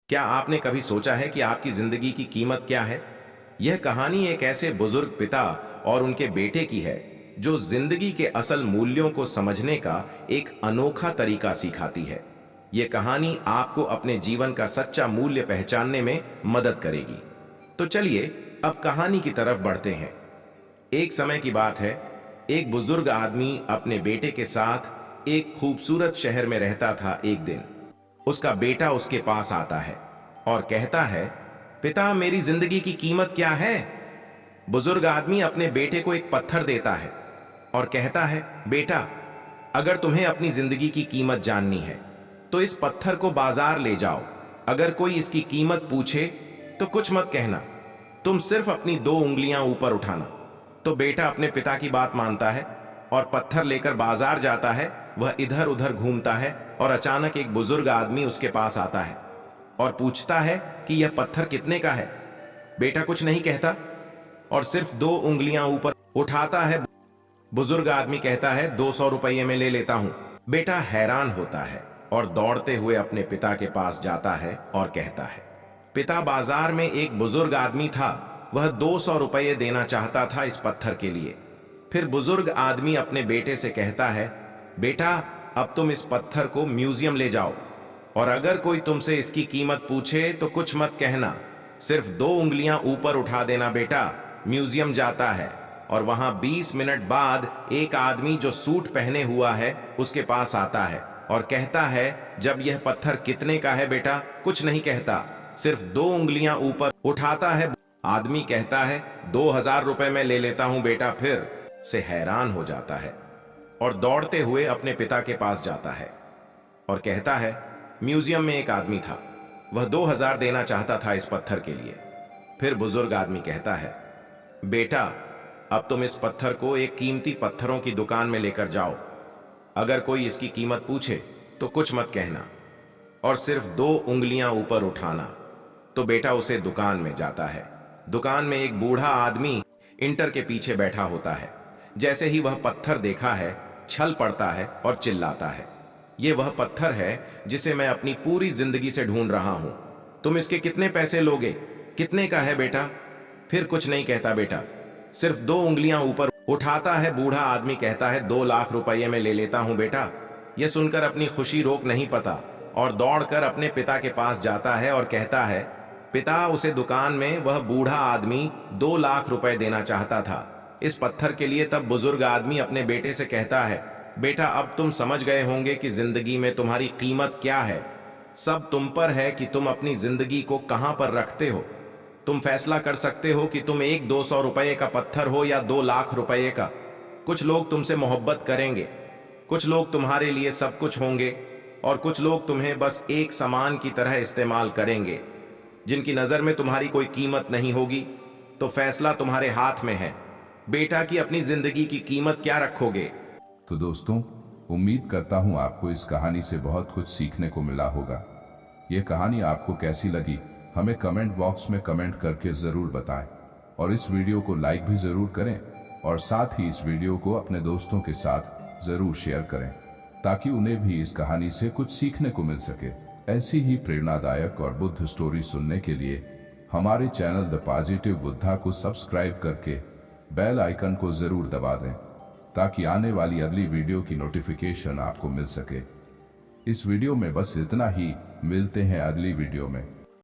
क्या आपने कभी सोचा है कि आपकी जिंदगी की कीमत क्या है? यह कहानी एक ऐसे बुजुर्ग पिता और उनके बेटे की है जो जिंदगी के असल मूल्यों को समझने का एक अनोखा तरीका सिखाती है। यह कहानी आपको अपने जीवन का सच्चा मूल्य पहचानने में मदद करेगी। तो चलिए अब कहानी की तरफ बढ़ते हैं। एक समय की बात है, एक बुजुर्ग आदमी अपने बेटे के साथ एक खूबसूरत शहर में रहता था। एक दिन उसका बेटा उसके पास आता है और कहता है, पिता मेरी जिंदगी की कीमत क्या है? बुजुर्ग आदमी अपने बेटे को एक पत्थर देता है और कहता है, बेटा अगर तुम्हें अपनी जिंदगी की कीमत जाननी है तो इस पत्थर को बाजार ले जाओ। अगर कोई इसकी कीमत पूछे तो कुछ मत कहना, तुम सिर्फ अपनी 2 उंगलियां ऊपर उठाना। तो बेटा अपने पिता की बात मानता है और पत्थर लेकर बाजार जाता है। वह इधर उधर घूमता है और अचानक एक बुजुर्ग आदमी उसके पास आता है और पूछता है कि यह पत्थर कितने का है। बेटा कुछ नहीं कहता और सिर्फ 2 उंगलियां ऊपर उठाता है। बुजुर्ग आदमी कहता है, 200 रुपये में ले लेता हूं। बेटा हैरान होता है और दौड़ते हुए अपने पिता के पास जाता है और कहता है, पिता बाजार में एक बुजुर्ग आदमी था, वह 200 रुपये देना चाहता था इस पत्थर के लिए। फिर बुजुर्ग आदमी अपने बेटे से कहता है, बेटा अब तुम इस पत्थर को म्यूजियम ले जाओ और अगर कोई तुमसे इसकी कीमत पूछे तो कुछ मत कहना, सिर्फ 2 उंगलियां ऊपर उठा देना। बेटा म्यूजियम जाता है और वहां 20 मिनट बाद एक आदमी जो सूट पहने हुआ है उसके पास आता है और कहता है, जब यह पत्थर कितने का है? बेटा कुछ नहीं कहता, सिर्फ 2 उंगलियां ऊपर उठाता है। आदमी कहता है, 2000 रुपए में ले लेता हूं। बेटा फिर से हैरान हो जाता है और दौड़ते हुए अपने पिता के पास जाता है और कहता है, म्यूजियम में एक आदमी था, वह 2000 देना चाहता था इस पत्थर के लिए। फिर बुजुर्ग आदमी कहता है, बेटा अब तुम इस पत्थर को एक कीमती पत्थरों की दुकान में लेकर जाओ। अगर कोई इसकी कीमत पूछे तो कुछ मत कहना और सिर्फ 2 उंगलियां ऊपर उठाना। तो बेटा उसे दुकान में जाता है। दुकान में एक बूढ़ा आदमी इंटर के पीछे बैठा होता है। जैसे ही वह पत्थर देखा है, छल पड़ता है और चिल्लाता है, यह वह पत्थर है जिसे मैं अपनी पूरी जिंदगी से ढूंढ रहा हूं। तुम इसके कितने पैसे लोगे? कितने का है बेटा? फिर कुछ नहीं कहता बेटा, सिर्फ 2 उंगलियां ऊपर उठाता है। बूढ़ा आदमी कहता है, 2 लाख रुपये में ले लेता हूं। बेटा यह सुनकर अपनी खुशी रोक नहीं पाता और दौड़कर अपने पिता के पास जाता है और कहता है, पिता उसे दुकान में वह बूढ़ा आदमी 2 लाख रुपए देना चाहता था इस पत्थर के लिए। तब बुजुर्ग आदमी अपने बेटे से कहता है, बेटा अब तुम समझ गए होंगे कि जिंदगी में तुम्हारी कीमत क्या है। सब तुम पर है कि तुम अपनी जिंदगी को कहां पर रखते हो। तुम फैसला कर सकते हो कि तुम एक 200 रुपये का पत्थर हो या 2 लाख रुपये का। कुछ लोग तुमसे मोहब्बत करेंगे, कुछ लोग तुम्हारे लिए सब कुछ होंगे और कुछ लोग तुम्हें बस एक सामान की तरह इस्तेमाल करेंगे, जिनकी नजर में तुम्हारी कोई कीमत नहीं होगी। तो फैसला तुम्हारे हाथ में है बेटा कि अपनी जिंदगी की कीमत क्या रखोगे। तो दोस्तों, उम्मीद करता हूं आपको इस कहानी से बहुत कुछ सीखने को मिला होगा। ये कहानी आपको कैसी लगी हमें कमेंट बॉक्स में कमेंट करके जरूर बताएं और इस वीडियो को लाइक भी जरूर करें और साथ ही इस वीडियो को अपने दोस्तों के साथ जरूर शेयर करें ताकि उन्हें भी इस कहानी से कुछ सीखने को मिल सके। ऐसी ही प्रेरणादायक और बुद्ध स्टोरी सुनने के लिए हमारे चैनल द पॉजिटिव बुद्धा को सब्सक्राइब करके बेल आइकन को जरूर दबा दें ताकि आने वाली अगली वीडियो की नोटिफिकेशन आपको मिल सके। इस वीडियो में बस इतना ही, मिलते हैं अगली वीडियो में।